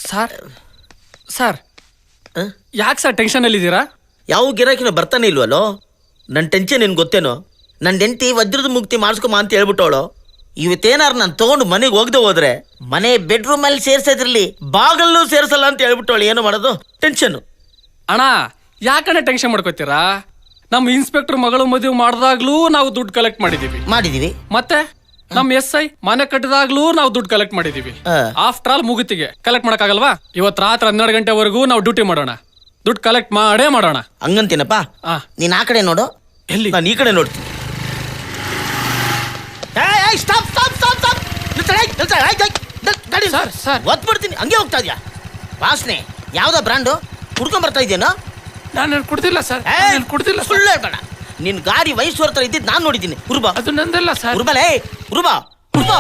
Sir sir ಯಾಕೆ sir ಟೆನ್ಷನಲ್ಲಿದ್ದೀರಾ? ಯಾವ ಗಿರಾಕಿನ ಬರ್ತಾನೆ ಇಲ್ವಲ್ಲೋ? ನನ್ನ ಟೆನ್ಷನ್ ನಿನ್ಗೆ ಗೊತ್ತೇನೋ? ನನ್ನ ಹೆಂಡತಿ ವಜ್ರದ ಮುಕ್ತಿ ಮಾಡಿಸ್ಕೊಮ ಅಂತ ಹೇಳ್ಬಿಟ್ಟವಳು. ಇವತ್ತೇನಾರು ನಾನು ತೊಗೊಂಡು ಮನೆಗೆ ಹೋಗದೆ ಹೋದ್ರೆ ಮನೆ ಬೆಡ್ರೂಮಲ್ಲಿ ಸೇರ್ಸೋದ್ರಲ್ಲಿ ಬಾಗಲ್ಲೂ ಸೇರ್ಸಲ್ಲ ಅಂತ ಹೇಳ್ಬಿಟ್ಟವಳು. ಏನು ಮಾಡೋದು? ಟೆನ್ಷನ್. ಅಣ್ಣ ಯಾಕಣ್ಣ ಟೆನ್ಷನ್ ಮಾಡ್ಕೋತೀರಾ? ನಮ್ಮ ಇನ್ಸ್ಪೆಕ್ಟರ್ ಮಗಳು ಮದುವೆ ಮಾಡಿದಾಗ್ಲೂ ನಾವು ದುಡ್ಡು ಕಲೆಕ್ಟ್ ಮಾಡಿದೀವಿ. ಮತ್ತೆ ನಮ್ SI ಮನೆ ಕಟ್ಟಿದಾಗ್ಲೂ ನಾವು ದುಡ್ಡು ಕಲೆಕ್ಟ್ ಮಾಡಿದೀವಿ. ಆಫ್ಟರ್ ಆಲ್ ಮುಗಿತಿಗೆ ಕಲೆಕ್ಟ್ ಮಾಡಕ್ಕಾಗಲ್ವಾ? ಇವತ್ತು ರಾತ್ರಿ 12 ಗಂಟೆವರೆಗೂ ನಾವು ಡ್ಯೂಟಿ ಮಾಡೋಣ. ದುಡ್ಡು ಕಲೆಕ್ಟ್ ಮಾಡೋಣ. ಹಂಗಂತೀನಪ್ಪ. ನೀನ್ ಆ ಕಡೆ ನೋಡು, ಎಲ್ಲಿ? ನಾನು ಈ ಕಡೆ ನೋಡ್ತೀನಿ. ಒತ್ಬಿಡ್ತೀನಿ. ಹಂಗೆ ಹೋಗ್ತಾ ಇದೆಯಾ? ವಾಸನೆ ಯಾವ್ದೋ ಬ್ರಾಂಡು ಕುಡ್ಕೊಂಡ್ ಬರ್ತಾ ಇದೆಯೇನೋ? ನಾನು ಕುಡ್ದಿಲ್ಲ ಸರ್, ಕುಡ್ದಿಲ್ಲ. ಸುಳ್ಳು ಹೇಳ್ಬೇಡ. ನಿನ್ ಗಾಡಿ ವಯಸ್ಸು ಹೊರತರ ಇದ್ದಿದ್ದು ನಾನು ನೋಡಿದ್ದೀನಿ. ಉರ್ಬಾ, ಅದು ನಂದಲ್ಲ ಸರ್. ಉರ್ಬಲೇ, ಉರ್ಬಾ ಉರ್ಬಾ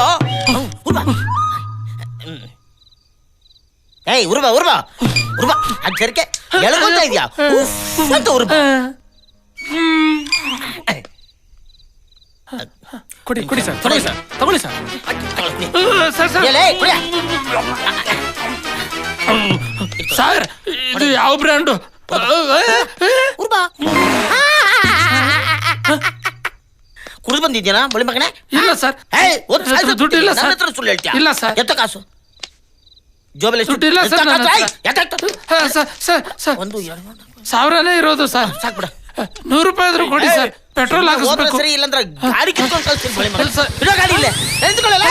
ಉರ್ಬಾ. ಏಯ್ ಉರ್ಬಾ ಉರ್ಬಾ ಉರ್ಬಾ. ಅದ್ ಸರಿಕೆ ಎಳ್ಕೊಂತ ಇದೆಯಾ ಅಂತ ಉರ್ಬಾ. ಕೊಡಿ ಸರ್, ತಗೊಳ್ಳಿ ಸರ್. ಸರ್ ಇದು ಯಾವ ಬ್ರ್ಯಾಂಡು? ಕುಡಿದು ಬಂದಿದ್ಯಾನ ಬಳಿ ಮಗನೇ? ಇಲ್ಲ ಸರ್, ದುಡ್ಡು ಇಲ್ಲ ಸರ್. ಸುಳ್ಳು ಹೇಳ್ತೀಯ? ಇಲ್ಲ ಸರ್. ಎತ್ತ ಕಾಸು ಜೋಬಲ್ಲಿ ದುಡ್ಡು ಇಲ್ಲ ಸರ್. ಒಂದು 1000ನೇ ಇರೋದು ಸರ್. ಸಾಕ್ಬಿಡ. 100 ರೂಪಾಯಿ ಆದ್ರೂ ಕೊಡಿ ಸರ್. ಪೆಟ್ರೋಲ್ ಹಾಕಿಸ್ಬೇಕು. ಸರಿ, ಇಲ್ಲಂದ್ರೆ ಗಾಡಿ ಕಿತ್ಕೊಂಡು ಕಳ್ಸ್ತೀನಿ. ಬಳಿ ಮಗ ಇರೋ ಗಾಡಿ ಇಲ್ಲೇ ನಿಂತ್ಕೊಳ್ಳಲ್ಲ.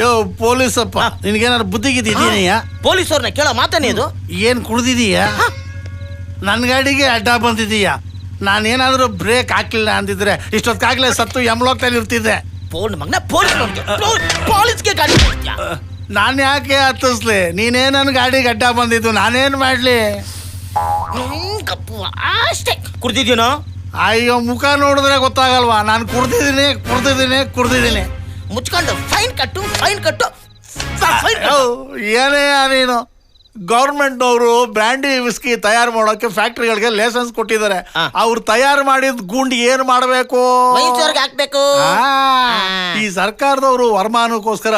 ಯೋ ಪೊಲೀಸಪ್ಪ, ನಿನ್ಗೇನಾದ್ರು ಬುದ್ಧಿಗಿದ್ದೀಯ? ಪೊಲೀಸವ್ರನ್ನ ಕೇಳೋ ಮಾತಾನೆ ಇದು? ಏನ್ ಕುಡ್ದಿದೀಯ? ನನ್ನ ಗಾಡಿಗೆ ಅಡ್ಡ ಬಂದಿದೀಯ. ನಾನೇನಾದ್ರೂ ಬ್ರೇಕ್ ಹಾಕ್ಲಿಲ್ಲ ಅಂದಿದ್ರೆ ಇಷ್ಟೊತ್ತಾಗ್ಲೇ ಸತ್ತು ಯಮಲೋಕದಲ್ಲಿ ಇರ್ತಿದ್ದೆ. ಪೊಲೀಸ್ಗೆ ಗಾಡಿ ನಾನು ಯಾಕೆ ಹತ್ತಿಸ್ಲಿ? ನೀನೇ ನನ್ನ ಗಾಡಿಗೆ ಅಡ್ಡ ಬಂದಿದ್ದು, ನಾನೇನ್ ಮಾಡ್ಲಿ? ಅಷ್ಟೇ. ಕುಡ್ದಿದ್ಯೇನೋ? ಅಯ್ಯೋ, ಮುಖ ನೋಡಿದ್ರೆ ಗೊತ್ತಾಗಲ್ವಾ? ನಾನು ಕುಡ್ದಿದ್ದೀನಿ. ಮುಚ್ಕೊಂಡು ಫೈನ್ ಕಟ್ಟು. ಏನೇ ನೀನು? ಗೌರ್ಮೆಂಟ್ ಅವರು ಬ್ರ್ಯಾಂಡಿ ವಿಸ್ಕಿ ತಯಾರು ಮಾಡೋಕೆ ಫ್ಯಾಕ್ಟ್ರಿಗಳಿಗೆ ಲೈಸೆನ್ಸ್ ಕೊಟ್ಟಿದ್ದಾರೆ. ಅವ್ರು ತಯಾರು ಮಾಡಿದ ಗುಂಡಿ ಏನ್ ಮಾಡಬೇಕು? ಹಾಕ್ಬೇಕು. ಈ ಸರ್ಕಾರದವರು ವರಮಾನಕ್ಕೋಸ್ಕರ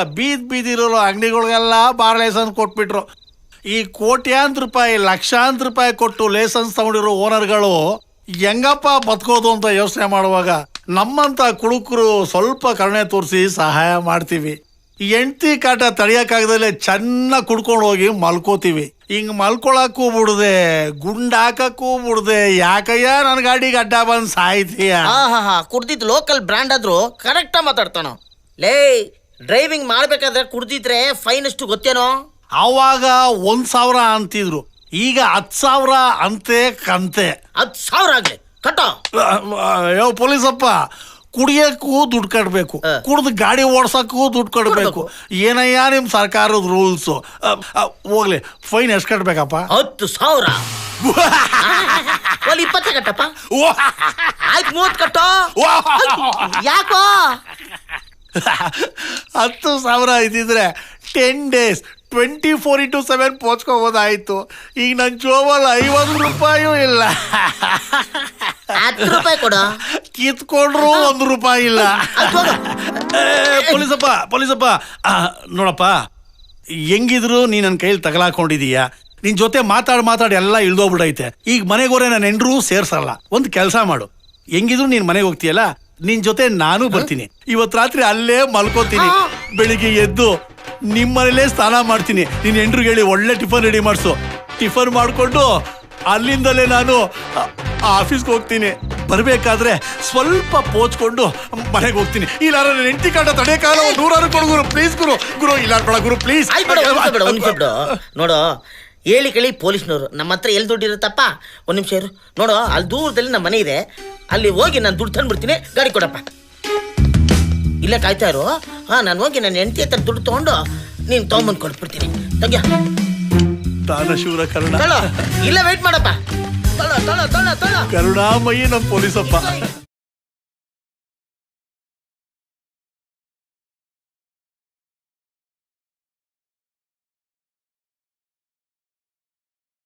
ಬೀದಿರೋ ಅಂಗಡಿಗಳಿಗೆಲ್ಲ ಬಾರ್ ಲೈಸೆನ್ಸ್ ಕೊಟ್ಬಿಟ್ರು. ಈ ಕೋಟ್ಯಾಂತರ ರೂಪಾಯಿ, ಲಕ್ಷಾಂತರ ರೂಪಾಯಿ ಕೊಟ್ಟು ಲೈಸೆನ್ಸ್ ತಗೊಂಡಿರೋ ಓನರ್ಗಳು ಹೆಂಗಪ್ಪ ಬದುಕೋದು ಅಂತ ಯೋಚನೆ ಮಾಡುವಾಗ ನಮ್ಮಂತ ಕುಡುಕರು ಸ್ವಲ್ಪ ಕರುಣೆ ತೋರಿಸಿ ಸಹಾಯ ಮಾಡ್ತೀವಿ. ಹೆಂಡತಿ ಕಾಟ ತಡಿಯಕ್ಕಾಗದಲ್ಲೇ ಚೆನ್ನಾಗಿ ಕುಡ್ಕೊಂಡು ಹೋಗಿ ಮಲ್ಕೋತೀವಿ. ಹಿಂಗ್ ಮಲ್ಕೊಳಕ್ಕೂ ಬಿಡದೆ, ಗುಂಡಾಕಕ್ಕೂ ಬಿಡದೆ, ಯಾಕಯ್ಯ ನನ್ನ ಗಾಡಿಗೆ ಅಡ್ಡ ಬಂದ್ ಸಾಯ್ತೀಯ? ಕುಡ್ದಿದ್ ಲೋಕಲ್ ಬ್ರ್ಯಾಂಡ್ ಆದ್ರೂ ಕರೆಕ್ಟ್ ಮಾತಾಡ್ತಾನೋ. ಲೇ, ಡ್ರೈವಿಂಗ್ ಮಾಡ್ಬೇಕಾದ್ರೆ ಕುಡ್ದಿದ್ರೆ ಫೈನ್ ಎಷ್ಟು ಗೊತ್ತೇನೋ? ಅವಾಗ 1000 ಅಂತಿದ್ರು, ಈಗ 10,000 ಅಂತೆ ಕಂತೆ. 10,000 ಆಗ್ಲಿ ಕಟ್ಟೋ. ಯೋ ಪೊಲೀಸಪ್ಪ, ಕುಡಿಯಕ್ಕೂ ದುಡ್ಡು ಕಟ್ಬೇಕು, ಕುಡ್ದು ಗಾಡಿ ಓಡ್ಸಕ್ಕೂ ದುಡ್ಡು ಕಟ್ಬೇಕು. ಏನಯ್ಯ ನಿಮ್ ಸರ್ಕಾರದ ರೂಲ್ಸು? ಹೋಗ್ಲಿ, ಫೈನ್ ಎಷ್ಟು ಕಟ್ಬೇಕಪ್ಪ? 10,000. 20 ಕಟ್ಟಪ್ಪ. ಆಯ್ತು, 30 ಕಟ್ಟೋ. ಯಾಕೋ? 10,000 ಇದ್ದಿದ್ರೆ 10 days 24x7 ಪೋಚ್ಕೋಬೋದಾಯ್ತು. ಈಗ ನನ್ನ ಜೋಬಲ್ಲಿ 50 ರೂಪಾಯೂ ಇಲ್ಲ. 10 ರೂಪಾಯಿ ಕೊಡು. ಕಿತ್ಕೊಂಡ್ರು 1 ರೂಪಾಯಿ ಇಲ್ಲ. ಪೊಲೀಸಪ್ಪ ನೋಡಪ್ಪ, ಹೆಂಗಿದ್ರು ನೀ ನನ್ನ ಕೈಲಿ ತಗಲಾಕೊಂಡಿದೀಯ. ನಿನ್ ಜೊತೆ ಮಾತಾಡಿ ಎಲ್ಲ ಇಳ್ದೋಗ್ಬಿಡೈತೆ. ಈಗ ಮನೆಗೋರೆ ನನ್ನ ಹೆಂಡ್ರೂ ಸೇರ್ಸಲ್ಲ. ಒಂದು ಕೆಲಸ ಮಾಡು, ಹೆಂಗಿದ್ರು ನೀನ್ ಮನೆಗೆ ಹೋಗ್ತೀಯಲ್ಲ, ನಿನ್ ಜೊತೆ ನಾನು ಬರ್ತೀನಿ. ಇವತ್ತು ರಾತ್ರಿ ಅಲ್ಲೇ ಮಲ್ಕೋತೀನಿ. ಬೆಳಿಗ್ಗೆ ಎದ್ದು ನಿಮ್ಮನೇಲೇ ಸ್ನಾನ ಮಾಡ್ತೀನಿ. ನಿನ್ ಹೆಂಡ್ರಿಗೆ ಹೇಳಿ ಒಳ್ಳೆ ಟಿಫನ್ ರೆಡಿ ಮಾಡಿಸು. ಟಿಫನ್ ಮಾಡಿಕೊಂಡು ಅಲ್ಲಿಂದಲೇ ನಾನು ಆಫೀಸ್ಗೆ ಹೋಗ್ತೀನಿ. ಬರ್ಬೇಕಾದ್ರೆ ಸ್ವಲ್ಪ ಪೋಚ್ಕೊಂಡು ಮನೆಗೆ ಹೋಗ್ತೀನಿ. ಇಲ್ಲ ನನ್ನ ಹೆಂಡತಿ ಕಾಟ ತಡೆಕಾಲ 100 ಕೊಡು ಗುರು, ಪ್ಲೀಸ್ ಗುರು. ಇಲ್ಲ ಗುರು ಪ್ಲೀಸ್. ನೋಡು, ಹೇಳಿ ಕೇಳಿ ಪೊಲೀಸ್ನವರು ನಮ್ಮ ಹತ್ರ ಎಲ್ಲಿ ದುಡ್ಡು ಇರುತ್ತಪ್ಪ? 1 ನಿಮಿಷ ಇರು. ನೋಡು, ಅಲ್ಲಿ ದೂರದಲ್ಲಿ ನಮ್ಮ ಮನೆ ಇದೆ, ಅಲ್ಲಿ ಹೋಗಿ ನಾನು ದುಡ್ಡು ತಂದ್ಬಿಡ್ತೀನಿ. ಗಾಡಿ ಕೊಡಪ್ಪ. ಇಲ್ಲೇ ಕಾಯ್ತಾ ಇರು. ನಾನು ಹೋಗಿ ನನ್ನ ಹೆಂಡತಿ ಹತ್ರ ದುಡ್ಡು ತಗೊಂಡು ನೀನು ತೊಗೊಂಬಂದು ಕೊಟ್ಬಿಡ್ತೀನಿ. ತಗ್ಯ ದಾನಶೂರ ಕರುಣ. ಇಲ್ಲ, ವೇಟ್ ಮಾಡಪ್ಪ. ಕರುಣಾಮಯಿ ನಮ್ಮ ಪೊಲೀಸಪ್ಪ.